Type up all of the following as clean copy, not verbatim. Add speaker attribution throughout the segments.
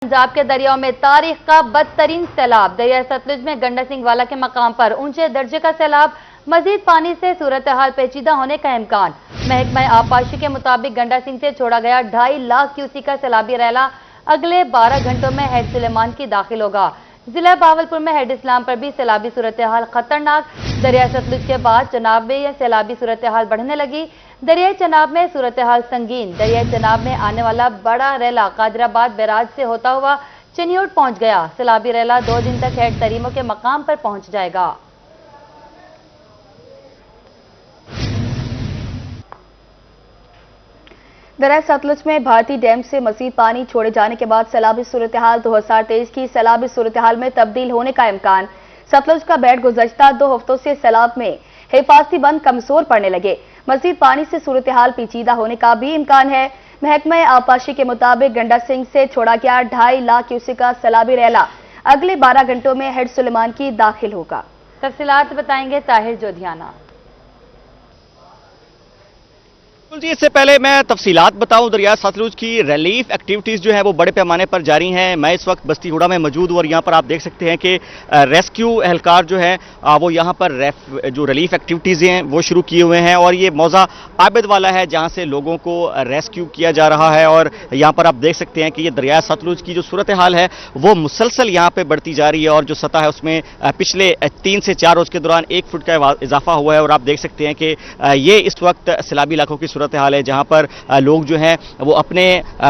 Speaker 1: पंजाब के दरियाओं में तारीख का बदतरीन सैलाब। दरिया सतलुज में गंडा सिंह वाला के मकाम पर ऊंचे दर्जे का सैलाब। मजीद पानी से सूरत हाल पेचीदा होने का इम्कान। महकमा आबपाशी के मुताबिक गंडा सिंह से छोड़ा गया 2.5 लाख क्यूसी का सैलाबी रैला अगले 12 घंटों में हेड सुलेमान की दाखिल होगा। जिला बावलपुर में हेड इस्लाम पर भी सैलाबी सूरत हाल खतरनाक। दरिया सतलुज के बाद चनाब में यह सैलाबी सूरत हाल बढ़ने लगी। दरिया चनाब में सूरत हाल संगीन। दरिया चनाब में आने वाला बड़ा रैला कादराबाद बैराज से होता हुआ चिन्योट पहुंच गया। सैलाबी रैला 2 दिन तक हेड तरीमों के मकाम पर पहुंच जाएगा। दरिया सतलुज में भारतीय डैम से मजीद पानी छोड़े जाने के बाद सैलाबी सूरत हाल 2023 की सैलाबी सूरत हाल में तब्दील होने का इम्कान। सतलुज का बेड गुज़श्ता 2 हफ्तों से सैलाब में हिफाजती बंद कमजोर पड़ने लगे। मजीद पानी से सूरत हाल पेचीदा होने का भी इम्कान है। महकमा आबपाशी के मुताबिक गंडा सिंह से छोड़ा गया 2.5 लाख क्यूसेक का सैलाबी रैला अगले 12 घंटों में हेड सुलेमान की दाखिल होगा। तफसीलात बताएंगे ताहिर जोधियाना।
Speaker 2: जी, इससे पहले मैं तफसीलात बताऊं, दरिया सतलुज की रिलीफ एक्टिविटीज़ जो है वो बड़े पैमाने पर जारी हैं। मैं इस वक्त बस्ती हुड़ा में मौजूद हूं और यहाँ पर आप देख सकते हैं कि रेस्क्यू एहलकार जो है वो यहाँ पर जो रिलीफ एक्टिविटीज़ हैं वो शुरू किए हुए हैं। और ये मौजा आबिद वाला है जहाँ से लोगों को रेस्क्यू किया जा रहा है। और यहाँ पर आप देख सकते हैं कि ये दरिया सतलुज की जो सूरत हाल है वो मुसलसल यहाँ पर बढ़ती जा रही है और जो सतह है उसमें पिछले 3 से 4 रोज़ के दौरान 1 फुट का इजाफा हुआ है। और आप देख सकते हैं कि ये इस वक्त सैलाबी इलाकों की सूरत हाल है जहां पर लोग जो हैं वो अपने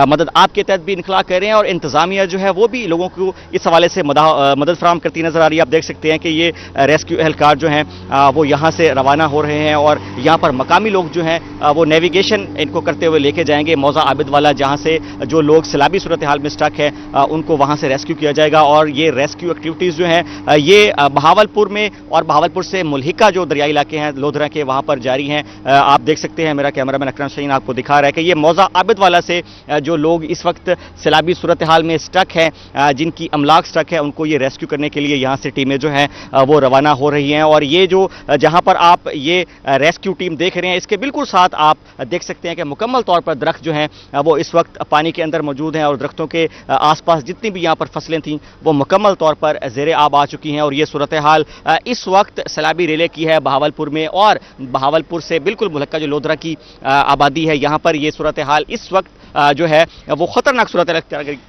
Speaker 2: मदद आप के तहत भी इनखला कर रहे हैं और इंतजामिया जो है वो भी लोगों को इस हवाले से मदद फराहम करती नजर आ रही है। आप देख सकते हैं कि ये रेस्क्यू एहलकार जो हैं वो यहां से रवाना हो रहे हैं और यहां पर मकामी लोग जो हैं वो नेविगेशन इनको करते हुए लेके जाएंगे मौजा आबिद वाला, जहां से जो लोग सैलाबी सूरत हाल में स्टक है उनको वहां से रेस्क्यू किया जाएगा। और ये रेस्क्यू एक्टिविटीज जो हैं ये बहावलपुर में और बहावलपुर से मुल्हिका जो दरियाई इलाके हैं लोधरा के वहां पर जारी हैं। आप देख सकते हैं, मेरा कैमरामैन अकरम शहीन आपको दिखा रहा है कि ये मौजा आबिद वाला से जो लोग इस वक्त सैलाबी सूरत हाल में स्टक हैं, जिनकी अमलाक स्टक है, उनको ये रेस्क्यू करने के लिए यहाँ से टीमें जो हैं वो रवाना हो रही हैं। और ये जो जहाँ पर आप ये रेस्क्यू टीम देख रहे हैं इसके बिल्कुल साथ आप देख सकते हैं कि मुकम्मल तौर पर दरख्त जो हैं वो इस वक्त पानी के अंदर मौजूद हैं और दरख्तों के आसपास जितनी भी यहाँ पर फसलें थीं वो मुकम्मल तौर पर ज़ेरे आब आ चुकी हैं। और ये सूरत हाल इस वक्त सैलाबी रेले की है बहावलपुर में और बहावलपुर से बिल्कुल मुल्का जो लोधरा की आबादी है यहाँ पर ये सूरत हाल इस वक्त जो है वो खतरनाक सूरत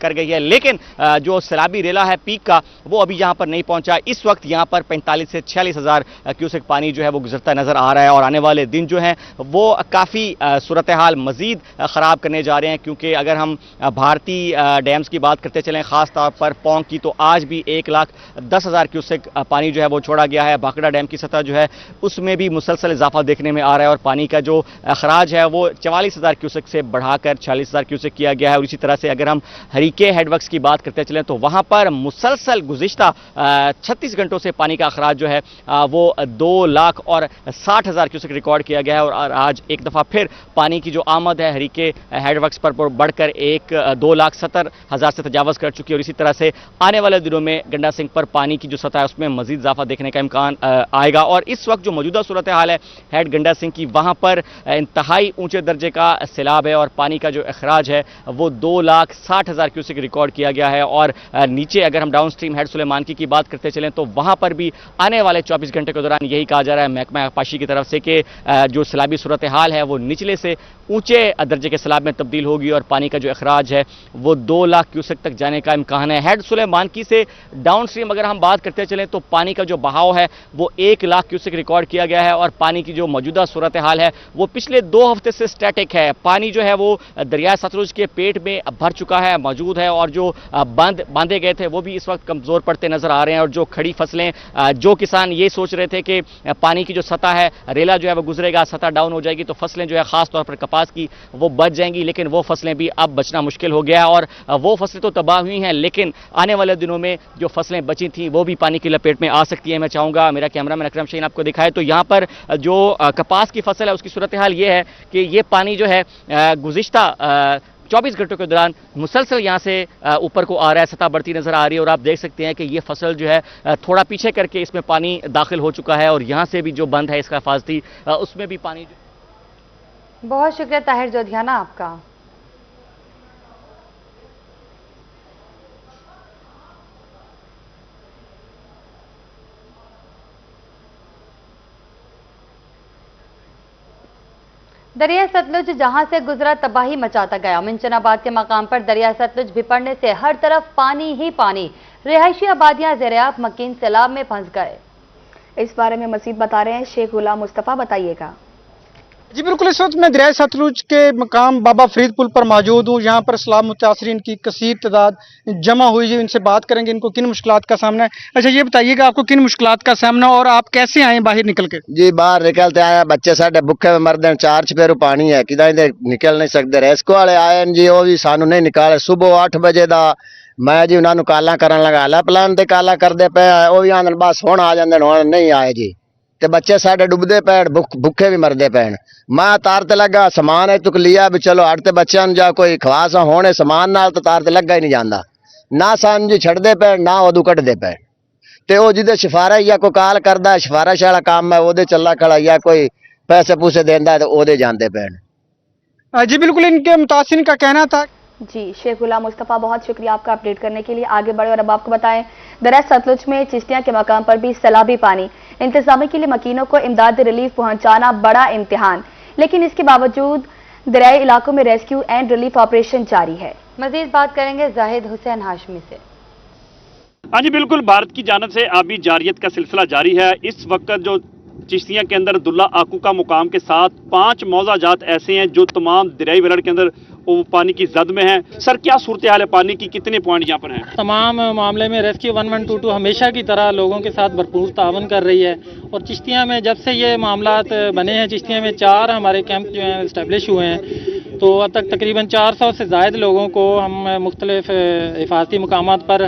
Speaker 2: कर गई है। लेकिन जो सैलाबी रेला है पीक का वो अभी यहाँ पर नहीं पहुंचा। इस वक्त यहाँ पर 45 से 46 हज़ार क्यूसेक पानी जो है वो गुजरता नजर आ रहा है और आने वाले दिन जो है वो काफ़ी सूरत हाल मजीद ख़राब करने जा रहे हैं। क्योंकि अगर हम भारतीय डैम्स की बात करते चलें, ख़ास तौर पर पौंग की, तो आज भी 1,10,000 क्यूसेक पानी जो है वो छोड़ा गया है। भाखड़ा डैम की सतह जो है उसमें भी मुसलसल इजाफा देखने में आ रहा है और पानी का जो अखराज है वो 44,000 क्यूसेक से बढ़ाकर 40,000 क्यूसेक किया गया है। और इसी तरह से अगर हम हरीके हेडवर्क्स की बात करते चलें तो वहां पर मुसलसल गुज़िश्ता 36 घंटों से पानी का अखराज जो है वो 2,60,000 क्यूसेक रिकॉर्ड किया गया है। और आज एक दफ़ा फिर पानी की जो आमद है हरीके हेडवर्क्स पर बढ़कर 2,70,000 से तजावज़ कर चुकी है। और इसी तरह से आने वाले दिनों में गंडा सिंह पर पानी की जो सतह है उसमें मजीद इजाफा देखने का इम्कान आएगा। और इस वक्त जो मौजूदा सूरत हाल है हेड गंडा सिंह की, वहां पर इंतहाई ऊंचे दर्जे का सैलाब है और पानी का जो अखराज है वो 2,60,000 क्यूसेक रिकॉर्ड किया गया है। और नीचे अगर हम डाउन स्ट्रीम हेड सुलेमान की बात करते चलें तो वहां पर भी आने वाले 24 घंटे के दौरान यही कहा जा रहा है महकमा आबपाशी की तरफ से कि जो सैलाबी सूरत हाल है वो निचले से ऊंचे दर्जे के सैलाब में तब्दील होगी और पानी का जो अखराज है वो 2 लाख क्यूसेक तक जाने का इम्कान है। हेड सुलेमान की से डाउन स्ट्रीम अगर हम बात करते चलें तो पानी का जो बहाव है वो 1 लाख क्यूसेक रिकॉर्ड किया गया है। और पानी की जो मौजूदा सूरत हाल है वो पिछले 2 हफ्ते से स्टैटिक है। पानी जो है वो दरिया सतलुज के पेट में भर चुका है, मौजूद है और जो बांधे गए थे वो भी इस वक्त कमजोर पड़ते नजर आ रहे हैं। और जो खड़ी फसलें, जो किसान ये सोच रहे थे कि पानी की जो सतह है, रेला जो है वो गुजरेगा, सतह डाउन हो जाएगी तो फसलें जो है खास तौर पर कपास की वो बच जाएंगी, लेकिन वो फसलें भी अब बचना मुश्किल हो गया है। और वो फसलें तो तबाह हुई हैं लेकिन आने वाले दिनों में जो फसलें बची थी वो भी पानी की लपेट में आ सकती है। मैं चाहूंगा मेरा कैमरामैन अकरम शहीन आपको दिखाए तो यहाँ पर जो कपास की फसल है उसकी सूरत हाल ये है कि ये पानी जो है गुज़िश्ता 24 घंटों के दौरान मुसलसल यहाँ से ऊपर को आ रहा है, सतह बढ़ती नजर आ रही है। और आप देख सकते हैं कि ये फसल जो है थोड़ा पीछे करके इसमें पानी दाखिल हो चुका है और यहाँ से भी जो बंद है इसका हिफाजती उसमें भी पानी।
Speaker 1: बहुत शुक्रिया ताहिर जोधियाना आपका। दरिया सतलुज जहां से गुजरा तबाही मचाता गया। मिंचनाबाद के मकाम पर दरिया सतलुज बिपड़ने से हर तरफ पानी ही पानी, रिहायशी आबादियां ज़ेर-ए-आब मकीन सैलाब में फंस गए।
Speaker 3: इस बारे में मजीद बता रहे हैं शेख गुलाम मुस्तफा, बताइएगा।
Speaker 4: जी बिल्कुल, इस वक्त मैं दरिया सतलुज के मकाम बाबा फरीद पुल पर मौजूद हूँ। यहाँ पर सैलाब मुतासरीन की कसीर तादाद जमा हुई है। इनसे बात करेंगे इनको किन मुश्किलात का सामना है। अच्छा ये बताइएगा आपको किन मुश्किलात का सामना और आप कैसे आए बाहर निकल के?
Speaker 5: जी बाहर निकलते आए, बच्चे साढ़े भुखे में मरदे, 4 चपेरू पानी है, किदा निकल नहीं सकते। रेस्क्यू वाले आए जी, वो भी सानू नहीं निकाले। सुबह 8 बजे ਦਾ मैं जी उन्होंने काला करन लगा ला प्लान ते काला करते पे, वो भी आंदन बस हुण आ जांदे, हुण नहीं आए जी। ते बच्चे साढ़े डुबदे पैण, भुखे भी मरदे पैण। मैं तार ते लगा, समान है तुक लिया भी चलो अड़ते बच्चों जा कोई खवास होने समान नाल, तो तार ते लगा ही नहीं जांदा ना। सान जी छड़दे पैण ना उदू कटदे पैण। ते वो जिदे सिफारिश या कोई काल करदा, सिफारिश वाला काम है, ओदे चला खड़ा, या कोई पैसे पूसे देंदा है तो ओदे जांदे पैण।
Speaker 4: जी बिल्कुल, इनके मुतासिरीन का कहना था।
Speaker 3: जी शेख गुलाम मुस्तफा, बहुत शुक्रिया आपका अपडेट करने के लिए। आगे बढ़े और अब आपको बताएं, दरिया सतलुज में चिश्तियां के मकाम पर भी सैलाबी पानी, इंतजामी के लिए मकीनों को इमदाद रिलीफ पहुंचाना बड़ा इम्तिहान, लेकिन इसके बावजूद दरियाई इलाकों में रेस्क्यू एंड रिलीफ ऑपरेशन जारी है।
Speaker 1: मजीद बात करेंगे जाहिद हुसैन हाशमी से।
Speaker 6: हाँ जी बिल्कुल, भारत की जानिब से आबी जारियत का सिलसिला जारी है। इस वक्त जो चिश्तियां के अंदर दुल्ला आकू का मुकाम के साथ 5 मौजा जात ऐसे हैं जो तमाम दरियाई वेलड़ के अंदर वो पानी की जद में है। सर क्या सूरत हाल है पानी की, कितने पॉइंट यहाँ पर हैं?
Speaker 7: तमाम मामले में रेस्क्यू 1122 हमेशा की तरह लोगों के साथ भरपूर तावन कर रही है। और चिश्तियाँ में जब से ये मामलात बने हैं, चिश्तियाँ में 4 हमारे कैंप जो हैं इस्टेब्लिश हुए हैं, तो अब तक तकरीबन 400 से ज़ायद लोगों को हम मुख्तलिफ हिफाजती मकामात पर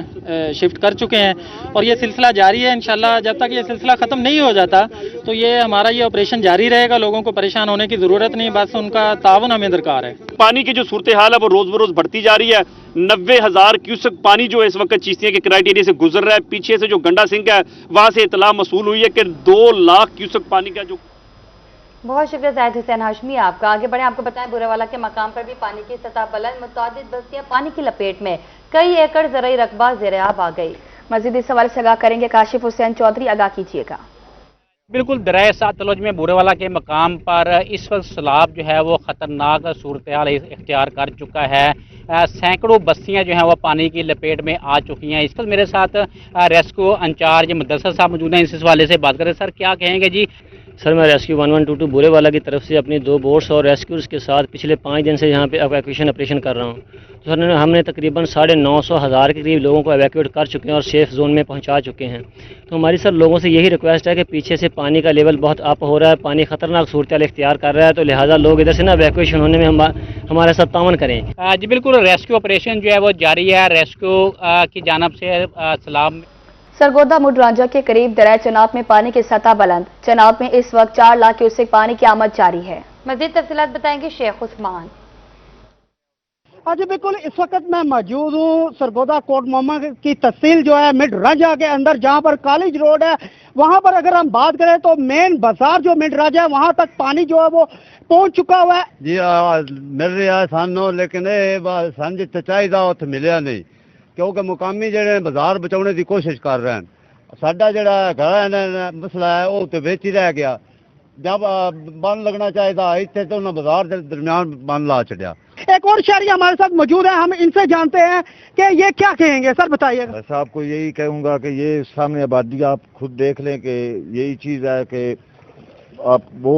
Speaker 7: शिफ्ट कर चुके हैं और ये सिलसिला जारी है। इंशाल्लाह जब तक ये सिलसिला ख़त्म नहीं हो जाता तो ये हमारा ये ऑपरेशन जारी रहेगा। लोगों को परेशान होने की ज़रूरत नहीं, बस उनका तावन हमें दरकार है।
Speaker 6: पानी की जो सूरत हाल है वो रोज बरोज बढ़ती जा रही है। 90,000 क्यूसेक पानी जो है इस वक्त चिश्तिया के क्राइटेरिया से गुजर रहा है। पीछे से जो गंडा सिंह है वहां से इतला मसूल हुई है कि 2 लाख क्यूसेक पानी का जो।
Speaker 1: बहुत शुक्रिया जाहिद हुसैन हाशमी आपका। आगे बढ़े, आपको बताएं बुरेवाला के मकाम पर भी पानी की सतह बुलंद, मुतअद्दिद बस्तियां पानी की लपेट में, कई एकड़ ज़राई रकबा ज़ेर-ए-आब आ गई।
Speaker 3: मजीद इस सवाल से आगाह करेंगे काशिफ हुसैन चौधरी, आगाह कीजिएगा।
Speaker 8: बिल्कुल, दरिया सतलुज में बुरेवाला के मकाम पर इस वक्त सैलाब जो है वो ख़तरनाक सूरत हाल इख्तियार कर चुका है। सैकड़ों बस्तियां जो हैं वो पानी की लपेट में आ चुकी हैं। इस वक्त मेरे साथ रेस्क्यू इंचार्ज मुदस्सर साहब मौजूद हैं, इस हवाले से बात करें। सर क्या कहेंगे जी?
Speaker 9: सर मैं रेस्क्यू 1122 बुरेवाला की तरफ से अपनी 2 बोट्स और रेस्क्यूज़ के साथ पिछले 5 दिन से यहाँ पे एवैक्यूएशन ऑपरेशन कर रहा हूँ। तो सर हमने तकरीबन 950,000 के करीब लोगों को एवैक्यूएट कर चुके हैं और सेफ जोन में पहुँचा चुके हैं। तो हमारी सर लोगों से यही रिक्वेस्ट है कि पीछे से पानी का लेवल बहुत अप हो रहा है, पानी खतरनाक सूरत इख्तियार कर रहा है, तो लिहाजा लोग इधर से ना एवैक्यूएशन होने में हमारे साथ तावन करें।
Speaker 8: जी बिल्कुल, रेस्क्यू ऑपरेशन जो है वो जारी है। रेस्क्यू की जानब से सैलाब
Speaker 3: सरगोदा मुडरांजा के करीब दरिया चनाब में पानी की सतह बुलंद, चनाब में इस वक्त 4 लाख क्यूसेक पानी की आमद जारी है।
Speaker 1: मजीद तफसीलात बताएंगे शेख उस्मान।
Speaker 4: हाँ जी बिल्कुल, इस वक्त मैं मौजूद हूँ सरगोदा कोट मोहम्मद की तहसील जो है मिडरांजा के अंदर, जहाँ पर कॉलेज रोड है। वहाँ पर अगर हम बात करें तो मेन बाजार जो मिडरांजा है वहाँ तक पानी जो है वो पहुँच चुका हुआ है
Speaker 5: जी। मिल रहा है सानू, लेकिन सन जिथे चाहिए उत्थे मिलिया नहीं, क्योंकि मुकामी ਜਿਹੜੇ ਬਾਜ਼ਾਰ ਬਚਾਉਣੇ ਦੀ ਕੋਸ਼ਿਸ਼ ਕਰ ਰਹੇ ਹਨ। ਸਾਡਾ ਜਿਹੜਾ ਘਰ ਮਸਲਾ ਹੈ ਉਹ ਤੇ ਵਿੱਚ ਹੀ ਰਹਿ ਗਿਆ। जब बंद लगना चाहिए इतने तो बाजार के दरमियान बंद ला चढ़िया।
Speaker 4: एक और शहरी हमारे साथ मौजूद है, हम इनसे जानते हैं कि ये क्या कहेंगे। सर बताइएगा।
Speaker 5: बस आपको यही कहूँगा कि ये सामने आबादी आप खुद देख लें कि यही चीज़ है कि आप वो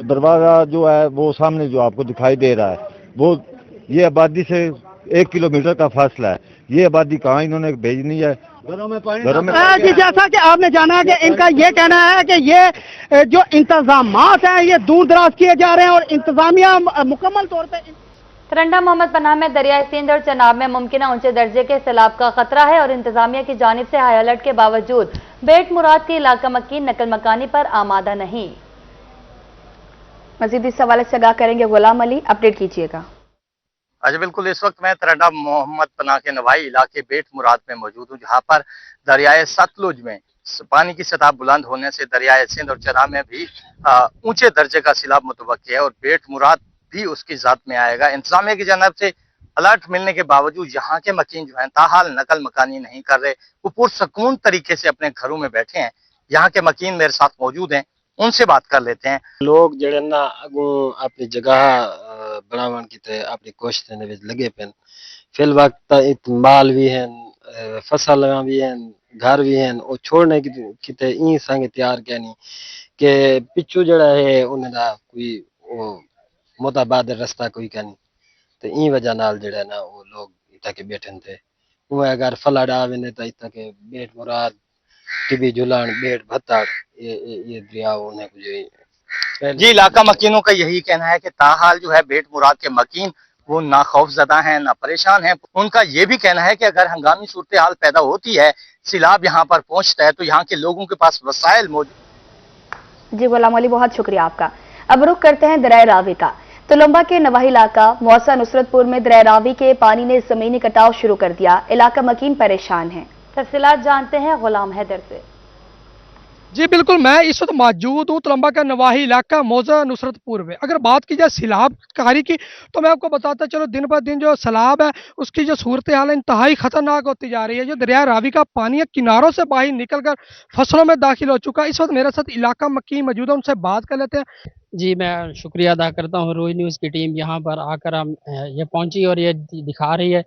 Speaker 5: दरवाज़ा जो है वो सामने जो आपको दिखाई दे रहा है वो ये आबादी से 1 किलोमीटर का फासला है। ये आबादी कहाँ इन्होंने भेजनी है? घरों में
Speaker 4: जी जैसा कि आपने जाना है कि इनका ये कहना है कि ये जो इंतजामात हैं ये दूर दराज किए जा रहे हैं और इंतजामिया मुकम्मल तौर पे।
Speaker 1: तरंडा मोहम्मद पनाह में दरियाई सिंध और चनाब में मुमकिन ऊंचे दर्जे के सैलाब का खतरा है और इंतजामिया की जानिब से हाई अलर्ट के बावजूद बेट मुराद के इलाका मकीन नकल मकानी पर आमादा नहीं।
Speaker 3: मजीद इस सवाल से आगाह करेंगे गुलाम अली, अपडेट कीजिएगा।
Speaker 10: अच्छा बिल्कुल, इस वक्त मैं तरंडा मोहम्मद पनाह के नवाई इलाके बेट मुराद में मौजूद हूँ, जहाँ पर दरियाए सतलुज में पानी की सतह बुलंद होने से दरियाए सिंध और चनाब में भी ऊंचे दर्जे का सैलाब मुतवक्की है और बेट मुराद भी उसकी ज़ात में आएगा। इंतजामिया की जानब से अलर्ट मिलने के बावजूद यहाँ के मकीन जो हैं ताहाल नकल मकानी नहीं कर रहे, वो पुरसकून तरीके से अपने घरों में बैठे हैं। यहाँ के मकीन मेरे साथ मौजूद हैं, उनसे बात कर लेते हैं।
Speaker 5: लोग जड़े ना अगू अपनी जगह बनावन की अपनी कोशिश ने लगे पेन फिल वक्त माल भी हैं फसल भी हैं घर भी हैं वो छोड़ने की किते ई संग तैयार क्या नहीं कि पिछू जड़ा है उन्हें कोई वो मोताबाद रास्ता कोई क्या नहीं तो ई वजह नाल जड़ा ना वो लोग इतना के बैठे थे वो अगर फलाड आवे ने तो इतना के बेट मुराद टिबी जुलान बेट भत्ताड़ ये दरिया उन्हें कुछ
Speaker 10: जी, इलाका मकीनों का यही कहना है कि ताहाल जो है बेट मुराद के मकीन वो ना खौफजदा हैं ना परेशान हैं। उनका ये भी कहना है कि अगर हंगामी सूरत हाल पैदा होती है, सैलाब यहाँ पर पहुँचता है तो यहाँ के लोगों के पास वसाइल मौजूद।
Speaker 3: जी गुलाम अली, बहुत शुक्रिया आपका। अब रुख करते हैं दरिया रावी का। तुलंबा के नवाही इलाका मौसा नुसरतपुर में दरिया रावी के पानी ने जमीनी कटाव शुरू कर दिया। इलाका मकीन परेशान है।
Speaker 1: तफसीलात जानते हैं गुलाम हैदर से।
Speaker 11: जी बिल्कुल, मैं इस वक्त मौजूद हूँ तुलंबा का नवाही इलाका मौजा नुसरतपुर में। अगर बात की जाए सैलाब कारी की तो मैं आपको बताता चलो दिन ब दिन जो सैलाब है उसकी जो सूरत हाल है इंतहाई खतरनाक होती जा रही है। जो दरिया रावी का पानी है किनारों से बाहर निकलकर फसलों में दाखिल हो चुका है। इस वक्त मेरे साथ इलाका मक्की मौजूद है, उनसे बात कर लेते हैं।
Speaker 7: जी मैं शुक्रिया अदा करता हूँ रोज न्यूज़ की टीम यहाँ पर आकर हम ये पहुँची और ये दिखा रही है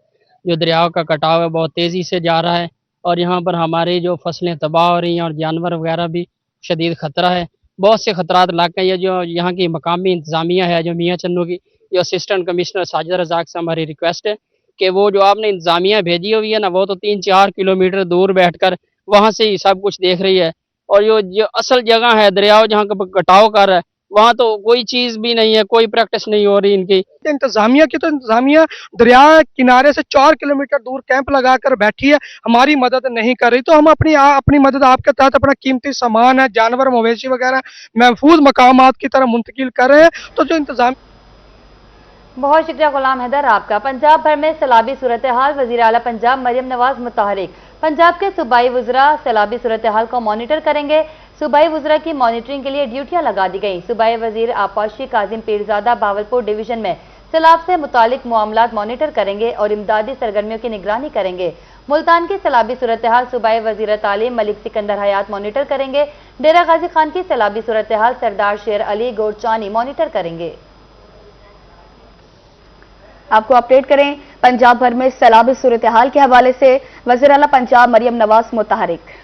Speaker 7: जो दरियाओं का कटाव है बहुत तेज़ी से जा रहा है और यहाँ पर हमारी जो फसलें तबाह हो रही हैं और जानवर वगैरह भी शदीद ख़तरा है। बहुत से ख़तरात लाके ये जो यहाँ की मकामी इंतज़ामिया है जो मियाँ चन्नू की जो असिस्टेंट कमिश्नर साजिद रज़ाक से हमारी रिक्वेस्ट है कि वो जो आपने इंतज़ामिया भेजी हुई है ना वो तो 3-4 किलोमीटर दूर बैठकर वहाँ से ही सब कुछ देख रही है और जो असल जगह है दरियाओं जहाँ का कटाव कर रहा है वहाँ तो कोई चीज़ भी नहीं है, कोई प्रैक्टिस नहीं हो रही इनकी।
Speaker 11: इंतजामिया की तो इंतजामिया दरिया किनारे से 4 किलोमीटर दूर कैंप लगाकर बैठी है, हमारी मदद नहीं कर रही। तो हम अपनी मदद आपके तहत अपना कीमती सामान है जानवर मवेशी वगैरह महफूज मकामात की तरह मुंतकिल कर रहे हैं। तो जो इंतजाम
Speaker 1: बहुत शुक्रिया गुलाम हैदर आपका। पंजाब भर में सैलाबी सूरत हाल, वज़ीर आला पंजाब मरियम नवाज मुतहरिक। पंजाब के सूबाई वज़रा सैलाबी सूरत हाल को मॉनिटर करेंगे। सूबाई वज़रा की मॉनिटरिंग के लिए ड्यूटियां लगा दी गई। सूबाई वज़ीर आपाशी काजिम पीरजादा बावलपुर डिवीजन में सैलाब से मुतालिक मामलात मॉनिटर करेंगे और इमदादी सरगर्मियों की निगरानी करेंगे। मुल्तान की सैलाबी सूरत हाल सूबाई वज़ीर तालीम मलिक सिकंदर हयात मॉनिटर करेंगे। डेरा गाजी खान की सैलाबी सूरत हाल सरदार शेर अली गोरचानी मॉनिटर करेंगे।
Speaker 3: आपको अपडेट करें पंजाब भर में सैलाबी सूरत हाल के हवाले से वज़ीर आला पंजाब मरियम नवाज मुतहरिक।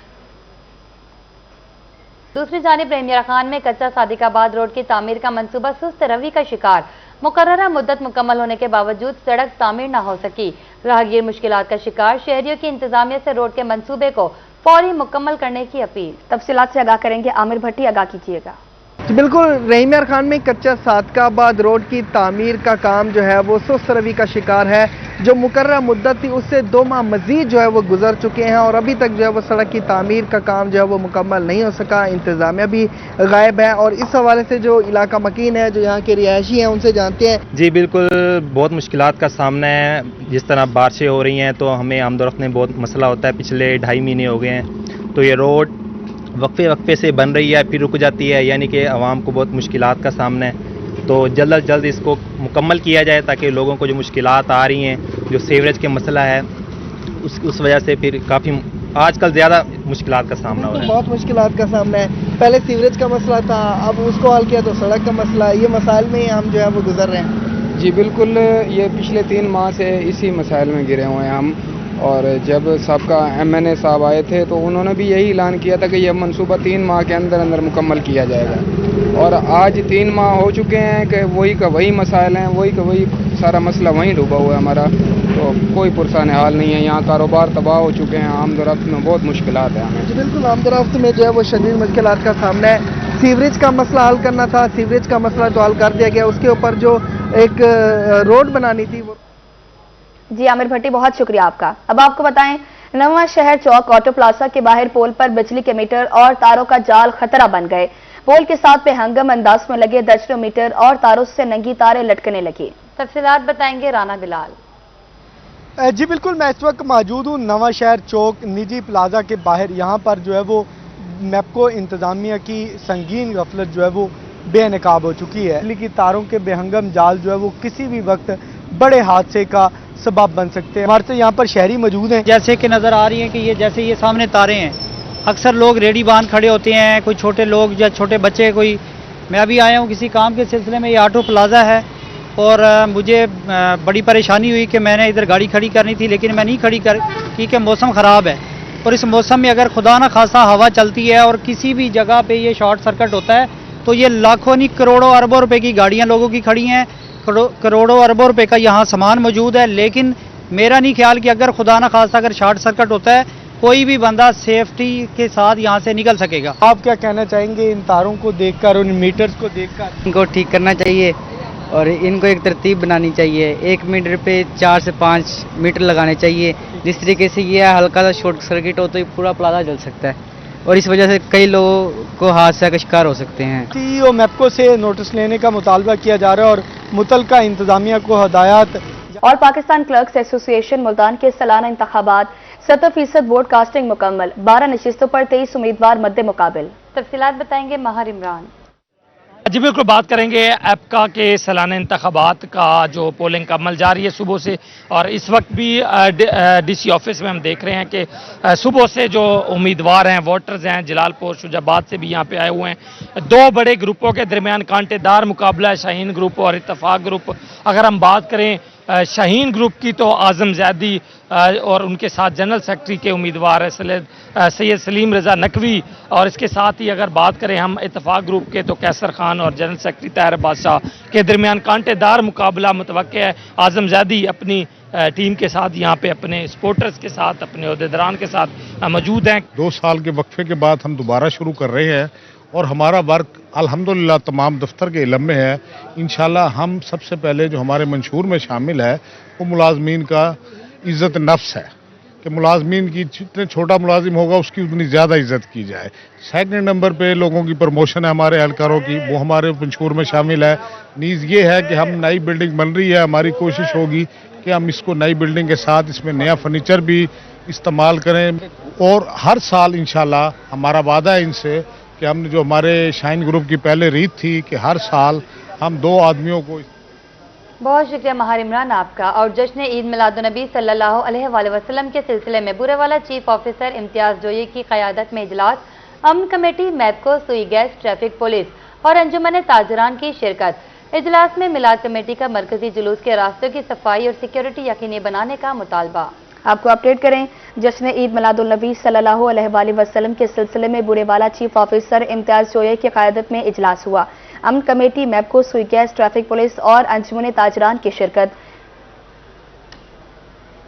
Speaker 1: दूसरी जानिब रहीमिया खान में कच्चा सादिकाबाद रोड की तामीर का मंसूबा सुस्त रवि का शिकार। मुकर्ररा मुद्दत मुकम्मल होने के बावजूद सड़क तामीर न हो सकी। राहगीर मुश्किलात का शिकार। शहरियों की इंतजामिया से रोड के मंसूबे को फौरी मुकम्मल करने की अपील।
Speaker 3: तफसीलात से आगाह करेंगे आमिर भट्टी, आगाह कीजिएगा।
Speaker 12: बिल्कुल, रहीमिया खान में कच्चा सादिकाबाद रोड की तामीर का काम जो है वो सुस्त रवि का शिकार है। जो मुकर्रर मुद्दत थी उससे 2 माह मजीद जो है वो गुजर चुके हैं और अभी तक जो है वो सड़क की तामीर का काम जो है वो मुकम्मल नहीं हो सका। इंतजामिया भी गायब है और इस हवाले से जो इलाका मकीन है जो यहाँ के रिहायशी हैं उनसे जानते हैं।
Speaker 13: जी बिल्कुल, बहुत मुश्किलात का सामना है। जिस तरह बारिशें हो रही हैं तो हमें आमदोरफ्त में बहुत मसला होता है। पिछले 2.5 महीने हो गए हैं तो ये रोड वक्फे से बन रही है फिर रुक जाती है, यानी कि आवाम को बहुत मुश्किलात का सामना है। तो जल्द अज जल्द इसको मुकम्मल किया जाए ताकि लोगों को जो मुश्किलात आ रही हैं, जो सीवरेज के मसला है उस वजह से फिर काफ़ी आजकल ज़्यादा मुश्किलात का सामना हो रहा है।
Speaker 12: बहुत मुश्किलात का सामना है। पहले सीवरेज का मसला था, अब उसको हल किया तो सड़क का मसला। ये मसाइल में हम जो है वो गुजर रहे हैं।
Speaker 14: जी बिल्कुल, ये पिछले 3 माह से इसी मसाइल में घिरे हुए हैं हम। और जब सबका MNA साहब आए थे तो उन्होंने भी यही ऐलान किया था कि यह मंसूबा 3 माह के अंदर अंदर मुकम्मल किया जाएगा। और आज 3 माह हो चुके हैं कि वही का वही मसाइल हैं, वही का वही सारा मसला वहीं डूबा हुआ है हमारा। तो कोई पुरसान हाल नहीं है। यहाँ कारोबार तबाह हो चुके हैं। आमदोरफ्त में बहुत मुश्किलात है हमें।
Speaker 12: जी बिल्कुल, आमदोरफ्त में जो है वो शदीद मुश्किलात का सामना है। सीवरेज का मसला हल करना था, सीवरेज का मसला तो हल कर दिया गया। उसके ऊपर जो एक रोड बनानी थी वो।
Speaker 3: जी आमिर भट्टी, बहुत शुक्रिया आपका। अब आपको बताएं नवा शहर चौक ऑटो प्लाजा के बाहर पोल पर बिजली के मीटर और तारों का जाल खतरा बन गए। पोल के साथ बेहंगम अंदाज में लगे दर्जनों मीटर और तारों से नंगी तारें लटकने लगी।
Speaker 1: तफसीलात बताएंगे राना बिलाल।
Speaker 4: जी बिल्कुल, मैं इस वक्त मौजूद हूँ नवा शहर चौक निजी प्लाजा के बाहर। यहाँ पर जो है वो मैपको इंतजामिया की संगीन गफलत जो है वो बेनकाब हो चुकी है। बिजली की तारों के बेहंगम जाल जो है वो किसी भी वक्त बड़े हादसे का सबब बन सकते हैं। हमारे से यहाँ पर शहरी मौजूद हैं।
Speaker 15: जैसे कि नज़र आ रही है कि ये जैसे ये सामने तारें हैं,
Speaker 7: अक्सर लोग रेडी बांध खड़े होते हैं, कोई छोटे लोग या छोटे बच्चे कोई। मैं अभी आया हूँ किसी काम के सिलसिले में, ये ऑटो प्लाजा है और मुझे बड़ी परेशानी हुई कि मैंने इधर गाड़ी खड़ी करनी थी लेकिन मैं नहीं खड़ी कर, क्योंकि मौसम ख़राब है और इस मौसम में अगर खुदा ना खासा हवा चलती है और किसी भी जगह पे ये शॉर्ट सर्किट होता है तो ये लाखों नहीं करोड़ों अरबों रुपए की गाड़ियाँ लोगों की खड़ी हैं, करोड़ों अरबों रुपए का यहाँ सामान मौजूद है। लेकिन मेरा नहीं ख्याल कि अगर खुदा ना खासा अगर शॉर्ट सर्किट होता है कोई भी बंदा सेफ्टी के साथ यहाँ से निकल सकेगा।
Speaker 12: आप क्या कहना चाहेंगे इन तारों को देखकर, उन मीटर्स को देखकर?
Speaker 7: इनको ठीक करना चाहिए और इनको एक तरतीब बनानी चाहिए। 1 मीटर पे 4 से 5 मीटर लगाने चाहिए। जिस तरीके से ये हल्का सा शॉर्ट सर्किट हो तो ये पूरा प्लाजा जल सकता है और इस वजह से कई लोगों को हादसा का शिकार हो सकते हैं।
Speaker 12: सीईओ मैप्को से नोटिस लेने का मुतालबा किया जा रहा है और मुतलका इंतजामिया को हदायत।
Speaker 3: और पाकिस्तान क्लर्क्स एसोसिएशन मुल्तान के सालाना इंतखाबात 70% वोट कास्टिंग मुकम्मल, 12 नशिस्तों पर 23 उम्मीदवार मद्दे मुकाबिल। तफसीलात बताएंगे माहिर इमरान।
Speaker 15: जी बिल्कुल, बात करेंगे एपका के सालाना इंतखाबात का जो पोलिंग का अमल जारी है सुबह से, और इस वक्त भी डीसी ऑफिस में हम देख रहे हैं कि सुबह से जो उम्मीदवार हैं, वोटर्स हैं, जलालपुर शुजाबाद से भी यहाँ पे आए हुए हैं। 2 बड़े ग्रुपों के दरमियान कांटेदार मुकाबला है, शाहीन ग्रुप और इत्तफाक ग्रुप। अगर हम बात करें शाहीन ग्रुप की तो आजम जैदी और उनके साथ जनरल सेक्रेटरी के उम्मीदवार है सैयद सलीम रज़ा नकवी, और इसके साथ ही अगर बात करें हम इत्तफाक ग्रुप के तो कैसर खान और जनरल सेक्रेटरी ताहिर बादशाह के दरमियान कांटेदार मुकाबला मुतवक्के है। आजम जैदी अपनी टीम के साथ यहाँ पे अपने सपोर्टर्स के साथ, अपने ओहदेदारान के साथ मौजूद हैं।
Speaker 16: 2 साल के वक्फे के बाद हम दोबारा शुरू कर रहे हैं और हमारा वर्क अल्हम्दुलिल्लाह तमाम दफ्तर के इलम में है। इंशाल्लाह हम सबसे पहले जो हमारे मंशूर में शामिल है वो मुलाजमीन का इज़्ज़त नफ्स है कि मुलाजमीन की जितने छोटा मुलाजिम होगा उसकी उतनी ज़्यादा इज़्ज़त की जाए। सेकंड नंबर पे लोगों की प्रमोशन है हमारे एहलकारों की, वो हमारे मंशूर में शामिल है। नीज़ ये है कि हम नई बिल्डिंग बन रही है, हमारी कोशिश होगी कि हम इसको नई बिल्डिंग के साथ इसमें नया फर्नीचर भी इस्तेमाल करें। और हर साल इंशाल्लाह हमारा वादा है इनसे कि हमने जो हमारे शाहीन ग्रुप की पहले रीत थी कि हर साल हम 2 आदमियों को।
Speaker 1: बहुत शुक्रिया माहिर इमरान आपका। और जश्न ईद मिलादुन्नबी सल्लल्लाहु अलैहि वसल्लम के सिलसिले में बुरेवाला चीफ ऑफिसर इम्तियाज जोई की क़यादत में इजलास, अमन कमेटी, मैपको, सुई गैस, ट्रैफिक पुलिस और अंजुमन ताजरान की शिरकत। इजलास में मिलाद कमेटी का मरकजी जुलूस के रास्तों की सफाई और सिक्योरिटी यकीनी बनाने का मुतालबा।
Speaker 3: आपको अपडेट करें, जश्न ईद मिलादुन्नबी सल्लल्लाहु अलैहि वसल्लम के सिलसिले में बुरेवाला चीफ ऑफिसर इम्तियाज जोई की क़यादत में इजलास हुआ। अमन कमेटी, मैपको, सुई गैस, ट्रैफिक पुलिस और अंजुमन ताजरान की शिरकत।